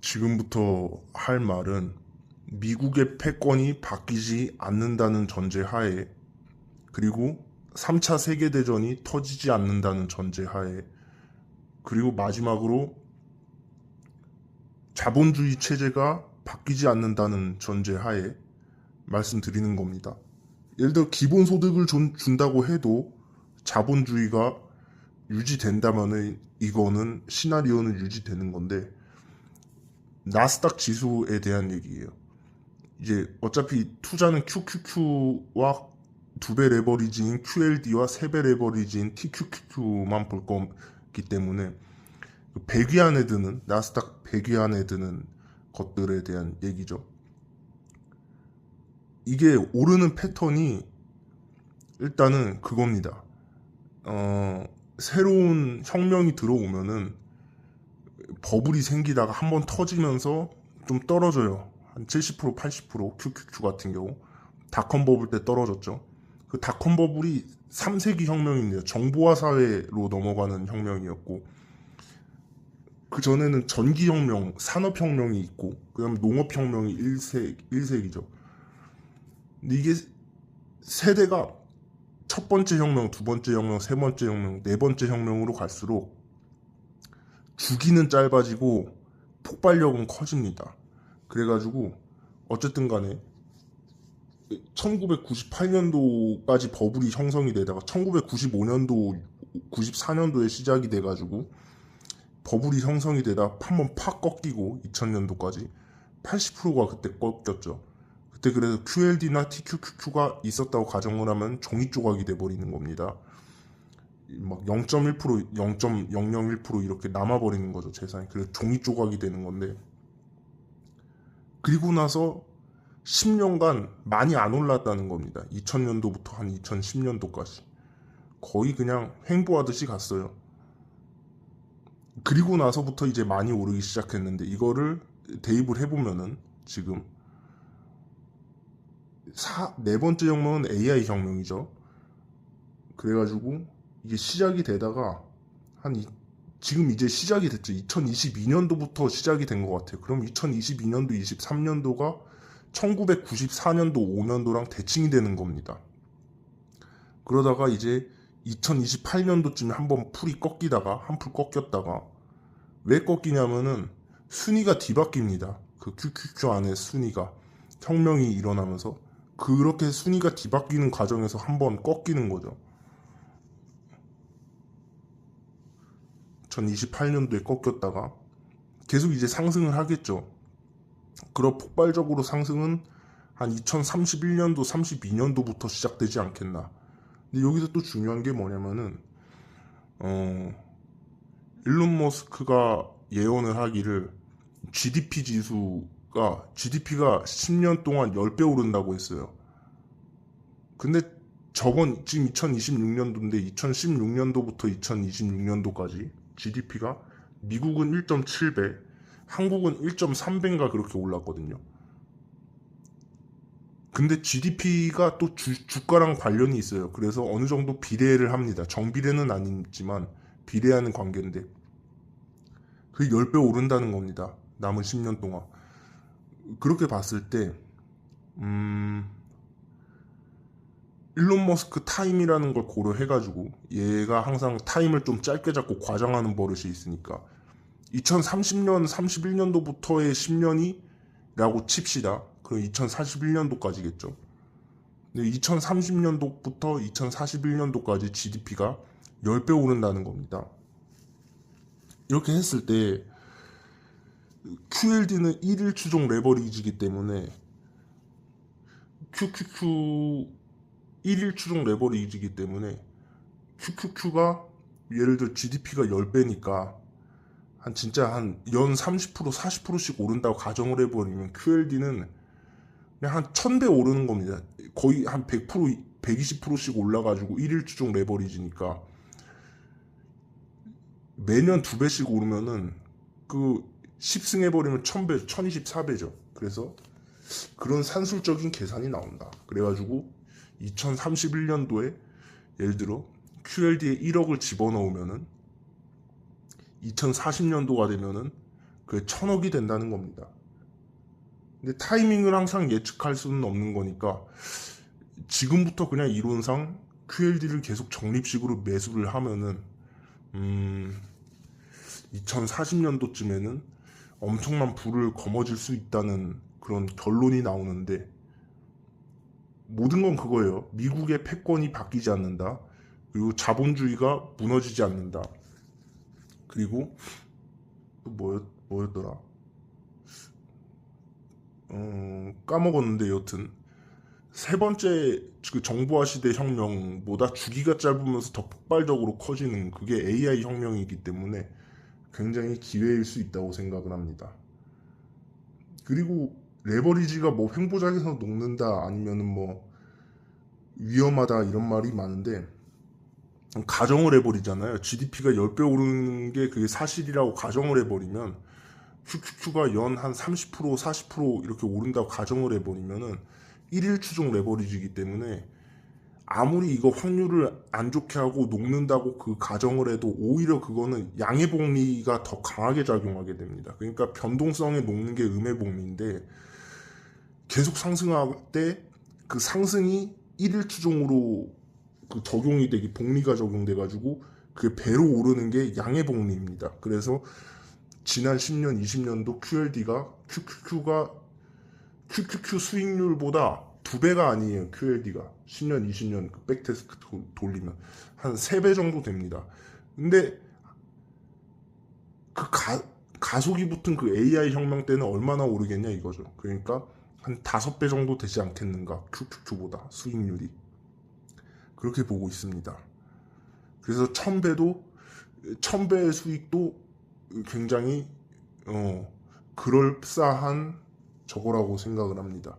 지금부터 할 말은 미국의 패권이 바뀌지 않는다는 전제하에, 그리고 3차 세계대전이 터지지 않는다는 전제하에, 그리고 마지막으로 자본주의 체제가 바뀌지 않는다는 전제하에 말씀드리는 겁니다. 예를 들어 기본소득을 준다고 해도 자본주의가 유지된다면은 이거는 시나리오는 유지되는 건데, 나스닥 지수에 대한 얘기예요. 이제 어차피 투자는 QQQ와 2배 레버리지인 QLD와 3배 레버리지인 TQQQ만 볼 거기 때문에 100위 안에 드는, 나스닥 100위 안에 드는 것들에 대한 얘기죠. 이게 오르는 패턴이 일단은 그겁니다. 새로운 혁명이 들어오면은 버블이 생기다가 한번 터지면서 좀 떨어져요. 한 70%, 80% QQQ 같은 경우 닷컴 버블 때 떨어졌죠. 그 닷컴 버블이 3세기 혁명인데요. 정보화 사회로 넘어가는 혁명이었고, 그 전에는 전기혁명, 산업혁명이 있고, 그 다음에 농업혁명이 1세기죠. 근데 이게 세대가 첫 번째 혁명, 두 번째 혁명, 세 번째 혁명, 네 번째 혁명으로 갈수록 주기는 짧아지고 폭발력은 커집니다. 그래가지고 어쨌든 간에 1998년도까지 버블이 형성이 되다가 1995년도, 94년도에 시작이 돼가지고 버블이 형성이 되다 한번 팍 꺾이고 2000년도까지 80%가 그때 꺾였죠. 그때 그래서 QLD나 TQQQ가 있었다고 가정을 하면 종이 조각이 돼버리는 겁니다. 막 0.1%, 0.001% 이렇게 남아버리는 거죠, 재산이. 그래서 종이 조각이 되는 건데, 그리고 나서 10년간 많이 안 올랐다는 겁니다. 2000년도부터 한 2010년도까지. 거의 그냥 횡보하듯이 갔어요. 그리고 나서부터 이제 많이 오르기 시작했는데, 이거를 대입을 해보면은 지금 네 번째 혁명은 AI 혁명이죠. 그래가지고 이게 시작이 되다가 지금 이제 시작이 됐죠. 2022년도부터 시작이 된 것 같아요. 그럼 2022년도, 23년도가 1994년도, 5년도랑 대칭이 되는 겁니다. 그러다가 이제 2028년도쯤에 한번 풀이 꺾이다가, 한풀 꺾였다가, 왜 꺾이냐면은 순위가 뒤바뀝니다. 그 QQQ 안에 순위가. 혁명이 일어나면서. 그렇게 순위가 뒤바뀌는 과정에서 한번 꺾이는 거죠. 2028년도에 꺾였다가 계속 이제 상승을 하겠죠. 그런 폭발적으로 상승은 한 2031년도, 32년도부터 시작되지 않겠나. 근데 여기서 또 중요한 게 뭐냐면은 일론 머스크가 예언을 하기를 GDP가 10년 동안 10배 오른다고 했어요. 근데 지금 2026년도인데 2016년도부터 2026년도까지 GDP가 미국은 1.7배, 한국은 1.3배인가 그렇게 올랐거든요. 근데 GDP가 또 주가랑 관련이 있어요. 그래서 어느 정도 비례를 합니다. 정비례는 아니지만 비례하는 관계인데 그게 10배 오른다는 겁니다. 남은 10년 동안. 그렇게 봤을 때 일론 머스크 타임이라는 걸 고려해가지고 얘가 항상 타임을 좀 짧게 잡고 과장하는 버릇이 있으니까 2030년, 31년도부터의 10년이라고 칩시다. 그럼 2041년도까지겠죠. 근데 2030년도부터 2041년도까지 GDP가 10배 오른다는 겁니다. 이렇게 했을 때 QLD는 1일 추종 레버리지이기 때문에 QQQ 1일 추종 레버리지이기 때문에 QQQ가 예를 들어 GDP가 10배니까 진짜 한 연 30%, 40%씩 오른다고 가정을 해버리면 QLD는 그냥 한 1000배 오르는 겁니다. 거의 한 100%, 120%씩 올라가지고 1일 추종 레버리지니까 매년 2배씩 오르면은 그 10승 해버리면 1000배, 1024배죠. 그래서 그런 산술적인 계산이 나온다. 그래가지고 2031년도에 예를 들어 QLD에 1억을 집어넣으면은 2040년도가 되면은 그게 1000억이 된다는 겁니다. 근데 타이밍을 항상 예측할 수는 없는 거니까 지금부터 그냥 이론상 QLD를 계속 적립식으로 매수를 하면은 2040년도쯤에는 엄청난 부를 거머쥘 수 있다는 그런 결론이 나오는데, 모든 건 그거예요. 미국의 패권이 바뀌지 않는다. 그리고 자본주의가 무너지지 않는다. 그리고 또 뭐였더라? 까먹었는데 여튼 세 번째 그 정보화 시대 혁명보다 주기가 짧으면서 더 폭발적으로 커지는 그게 AI 혁명이기 때문에 굉장히 기회일 수 있다고 생각을 합니다. 그리고 레버리지가 뭐 횡보작에서 녹는다 아니면은 뭐 위험하다 이런 말이 많은데, 가정을 해버리잖아요. GDP가 10배 오르는 게 그게 사실이라고 가정을 해버리면, QQQ가 연 한 30% 40% 이렇게 오른다고 가정을 해버리면은 1일 추종 레버리지이기 때문에 아무리 이거 확률을 안 좋게 하고 녹는다고 그 가정을 해도 오히려 그거는 양의 복리가 더 강하게 작용하게 됩니다. 그러니까 변동성에 녹는 게 음의 복리인데, 계속 상승할 때 그 상승이 1일 추종으로 그 적용이 되기, 복리가 적용돼가지고 그게 배로 오르는 게 양의 복리입니다. 그래서 지난 10년, 20년도 QQQ 수익률보다 2배가 아니에요. QLD가 10년, 20년 그 백테스트 돌리면 한 3배 정도 됩니다. 근데 그 가속이 붙은 그 AI 혁명 때는 얼마나 오르겠냐 이거죠. 그러니까 한 5배 정도 되지 않겠는가, QQQ보다 수익률이. 그렇게 보고 있습니다. 그래서 1000배의 수익도 굉장히 그럴싸한 저거라고 생각을 합니다.